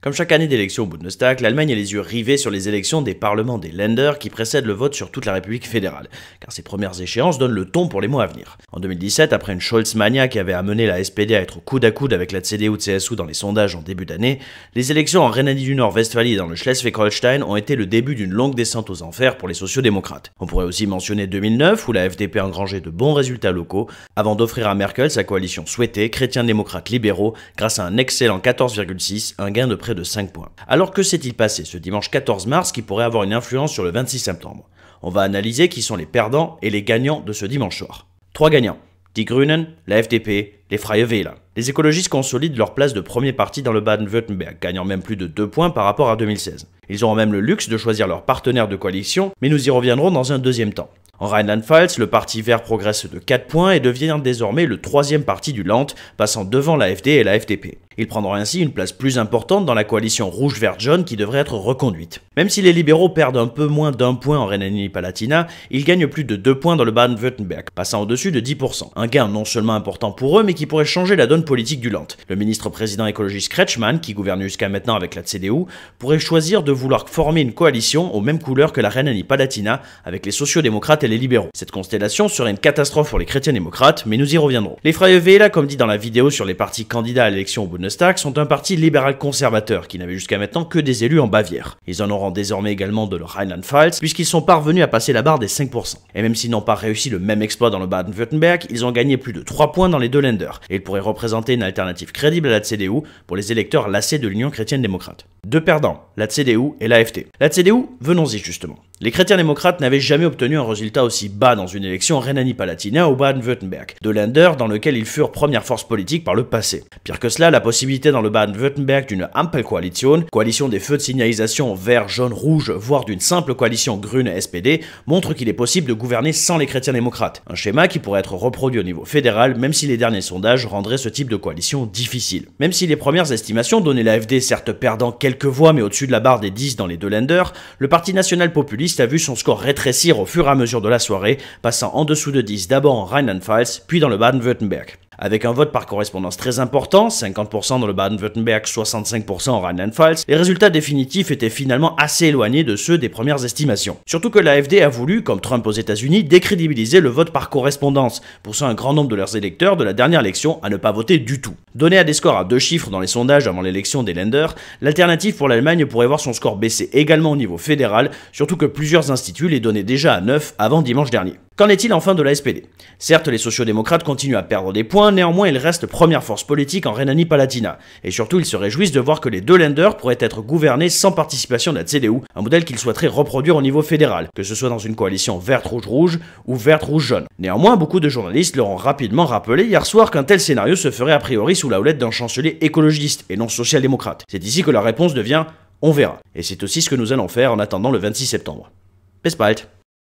Comme chaque année d'élection au Bundestag, l'Allemagne a les yeux rivés sur les élections des parlements des Länder qui précèdent le vote sur toute la République fédérale, car ces premières échéances donnent le ton pour les mois à venir. En 2017, après une Scholz-mania qui avait amené la SPD à être coude à coude avec la CDU-CSU dans les sondages en début d'année, les élections en Rhénanie du Nord-Westphalie et dans le Schleswig-Holstein ont été le début d'une longue descente aux enfers pour les sociaux-démocrates. On pourrait aussi mentionner 2009 où la FDP a engrangé de bons résultats locaux avant d'offrir à Merkel sa coalition souhaitée, chrétiens-démocrates libéraux, grâce à un excellent 14,6, un gain de près de 5 points. Alors que s'est-il passé ce dimanche 14 mars qui pourrait avoir une influence sur le 26 septembre? On va analyser qui sont les perdants et les gagnants de ce dimanche soir. 3 gagnants: Die Grünen, la FDP, les Freie Wähler. Les écologistes consolident leur place de premier parti dans le Baden-Württemberg, gagnant même plus de 2 points par rapport à 2016. Ils auront même le luxe de choisir leur partenaire de coalition, mais nous y reviendrons dans un deuxième temps. En Rheinland-Pfalz, le parti vert progresse de 4 points et devient désormais le troisième parti du Land, passant devant l'AfD et la FDP. Il prendra ainsi une place plus importante dans la coalition rouge-vert-jaune qui devrait être reconduite. Même si les libéraux perdent un peu moins d'1 point en Rhénanie-Palatinat, ils gagnent plus de 2 points dans le Baden-Württemberg, passant au-dessus de 10%. Un gain non seulement important pour eux, mais qui pourrait changer la donne politique du Land. Le ministre-président écologiste Kretschmann, qui gouverne jusqu'à maintenant avec la CDU, pourrait choisir de vouloir former une coalition aux mêmes couleurs que la Rhénanie-Palatinat, avec les sociaux-démocrates et les libéraux. Cette constellation serait une catastrophe pour les chrétiens-démocrates, mais nous y reviendrons. Les Freie Wähler, comme dit dans la vidéo sur les partis candidats à l'élection au Bundestag, sont un parti libéral-conservateur qui n'avait jusqu'à maintenant que des élus en Bavière. Ils en auront désormais également de le Rheinland-Pfalz, puisqu'ils sont parvenus à passer la barre des 5%. Et même s'ils n'ont pas réussi le même exploit dans le Baden-Württemberg, ils ont gagné plus de 3 points dans les deux Länder, et ils pourraient représenter une alternative crédible à la CDU pour les électeurs lassés de l'Union chrétienne-démocrate. Deux perdants, la CDU et l'AfD. La CDU, venons-y justement. Les chrétiens-démocrates n'avaient jamais obtenu un résultat aussi bas dans une élection en Rhénanie-Palatinat ou Baden-Württemberg, deux Länder dans lesquels ils furent première force politique par le passé. Pire que cela, la possibilité dans le Baden-Württemberg d'une Ampelkoalition, coalition des feux de signalisation vert, jaune, rouge, voire d'une simple coalition Grüne-SPD, montre qu'il est possible de gouverner sans les chrétiens-démocrates. Un schéma qui pourrait être reproduit au niveau fédéral, même si les derniers sondages rendraient ce type de coalition difficile. Même si les premières estimations donnaient l'AfD certes perdant quelques voix mais au-dessus de la barre des 10 dans les deux Länder, le Parti national populiste a vu son score rétrécir au fur et à mesure de la soirée, passant en dessous de 10 d'abord en Rheinland-Pfalz, puis dans le Baden-Württemberg. Avec un vote par correspondance très important, 50% dans le Baden-Württemberg, 65% en Rheinland-Pfalz, les résultats définitifs étaient finalement assez éloignés de ceux des premières estimations. Surtout que l'AfD a voulu, comme Trump aux États-Unis, décrédibiliser le vote par correspondance, poussant un grand nombre de leurs électeurs de la dernière élection à ne pas voter du tout. Donné à des scores à 2 chiffres dans les sondages avant l'élection des Länder, l'alternative pour l'Allemagne pourrait voir son score baisser également au niveau fédéral, surtout que plusieurs instituts les donnaient déjà à 9 avant dimanche dernier. Qu'en est-il enfin de la SPD? Certes, les sociaux-démocrates continuent à perdre des points, néanmoins ils restent première force politique en Rhénanie-Palatinat. Et surtout, ils se réjouissent de voir que les deux Länder pourraient être gouvernés sans participation de la CDU, un modèle qu'ils souhaiteraient reproduire au niveau fédéral, que ce soit dans une coalition verte-rouge-rouge ou verte-rouge-jaune. Néanmoins, beaucoup de journalistes leur ont rapidement rappelé hier soir qu'un tel scénario se ferait a priori sous la houlette d'un chancelier écologiste et non social-démocrate. C'est ici que la réponse devient « on verra ». Et c'est aussi ce que nous allons faire en attendant le 26 septembre. Bis bald.